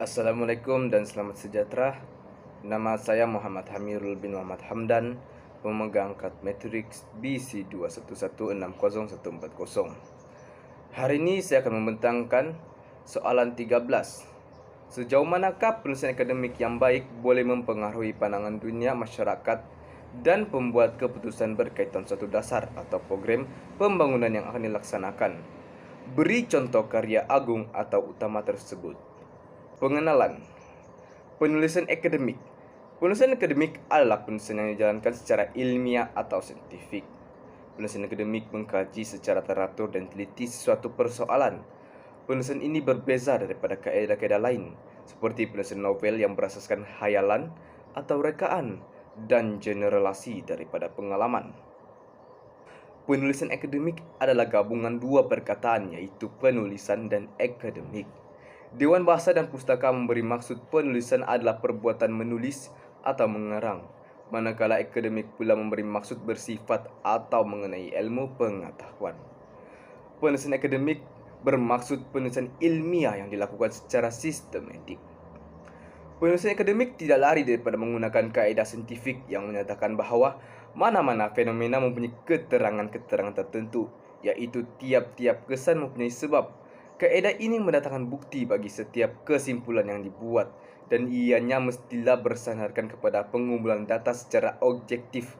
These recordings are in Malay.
Assalamualaikum dan selamat sejahtera. Nama saya Muhammad Hamirul bin Muhammad Hamdan, pemegang kad Matrix BC 211601440. Hari ini saya akan membentangkan soalan 13. Sejauh manakah penulisan akademik yang baik boleh mempengaruhi pandangan dunia masyarakat dan pembuat keputusan berkaitan suatu dasar atau program pembangunan yang akan dilaksanakan? Beri contoh karya agung atau utama tersebut. Pengenalan. Penulisan akademik. Penulisan akademik adalah penulisan yang dijalankan secara ilmiah atau saintifik. Penulisan akademik mengkaji secara teratur dan teliti sesuatu persoalan. Penulisan ini berbeza daripada kaedah-kaedah lain, seperti penulisan novel yang berasaskan khayalan atau rekaan dan generalisasi daripada pengalaman. Penulisan akademik adalah gabungan dua perkataan, yaitu penulisan dan akademik. Dewan Bahasa dan Pustaka memberi maksud penulisan adalah perbuatan menulis atau mengarang, manakala akademik pula memberi maksud bersifat atau mengenai ilmu pengetahuan. Penulisan akademik bermaksud penulisan ilmiah yang dilakukan secara sistematik. Penulisan akademik tidak lari daripada menggunakan kaedah saintifik yang menyatakan bahawa mana-mana fenomena mempunyai keterangan-keterangan tertentu, iaitu tiap-tiap kesan mempunyai sebab. Kaedah ini mendatangkan bukti bagi setiap kesimpulan yang dibuat, dan ianya mestilah bersandarkan kepada pengumpulan data secara objektif,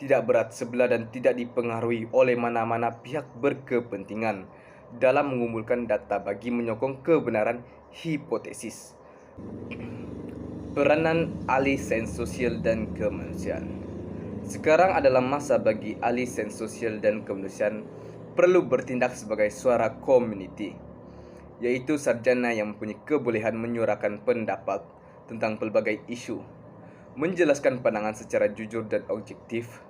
tidak berat sebelah dan tidak dipengaruhi oleh mana-mana pihak berkepentingan dalam mengumpulkan data bagi menyokong kebenaran hipotesis. Peranan ahli sains sosial dan kemanusiaan. Sekarang adalah masa bagi ahli sains sosial dan kemanusiaan perlu bertindak sebagai suara komuniti, yaitu sarjana yang mempunyai kebolehan menyuarakan pendapat tentang pelbagai isu, menjelaskan pandangan secara jujur dan objektif,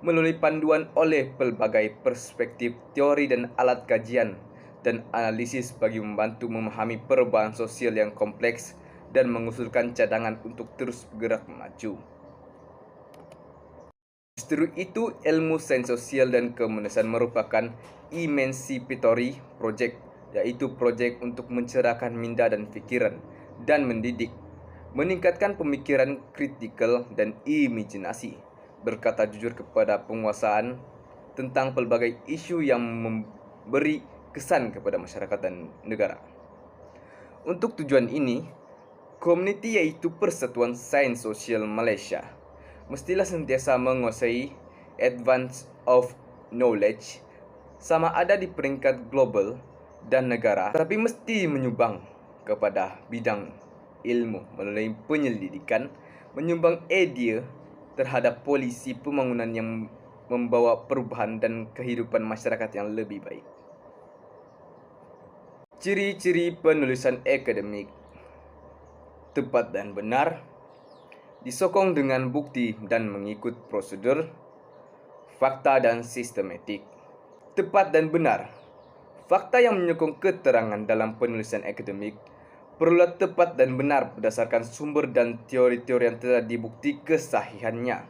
melalui panduan oleh pelbagai perspektif, teori dan alat kajian dan analisis bagi membantu memahami perubahan sosial yang kompleks dan mengusulkan cadangan untuk terus bergerak maju. Justru itu, ilmu sains sosial dan kemanusiaan merupakan emancipatory project, yaitu projek untuk mencerahkan minda dan fikiran dan mendidik, meningkatkan pemikiran kritikal dan imajinasi, berkata jujur kepada penguasaan tentang pelbagai isu yang memberi kesan kepada masyarakat dan negara. Untuk tujuan ini, komuniti yaitu Persatuan Sains Sosial Malaysia mestilah sentiasa menguasai advance of knowledge, sama ada di peringkat global dan negara, tapi mesti menyumbang kepada bidang ilmu melalui penyelidikan, menyumbang idea terhadap polisi pembangunan yang membawa perubahan dan kehidupan masyarakat yang lebih baik. Ciri-ciri penulisan akademik: tepat dan benar, disokong dengan bukti dan mengikut prosedur, fakta dan sistematik. Tepat dan benar. Fakta yang menyokong keterangan dalam penulisan akademik perlulah tepat dan benar berdasarkan sumber dan teori-teori yang telah dibukti kesahihannya.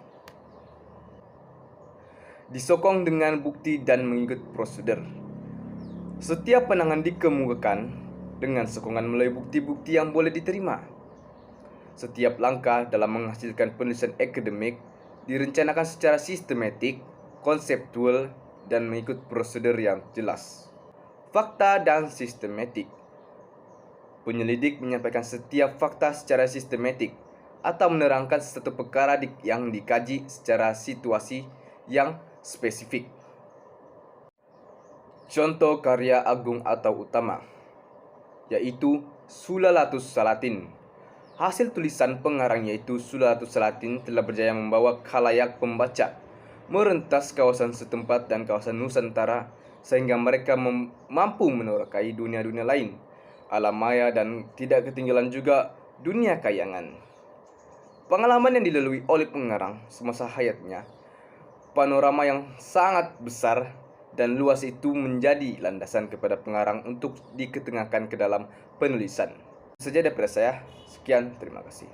Disokong dengan bukti dan mengikut prosedur. Setiap pandangan dikemukakan dengan sokongan melalui bukti-bukti yang boleh diterima. Setiap langkah dalam menghasilkan penulisan akademik direncanakan secara sistematik, konseptual, dan mengikut prosedur yang jelas. Fakta dan sistematik. Penyelidik menyampaikan setiap fakta secara sistematik atau menerangkan sesuatu perkara yang dikaji secara situasi yang spesifik. Contoh karya agung atau utama, yaitu Sulalatus Salatin. Hasil tulisan pengarang yaitu Sulalatus Salatin telah berjaya membawa khalayak pembaca merentas kawasan setempat dan kawasan Nusantara, sehingga mereka mampu menerokai dunia-dunia lain, alam maya, dan tidak ketinggalan juga dunia kayangan. Pengalaman yang dilalui oleh pengarang semasa hayatnya, panorama yang sangat besar dan luas itu menjadi landasan kepada pengarang untuk diketengahkan ke dalam penulisan. Saja daripada saya, sekian, terima kasih.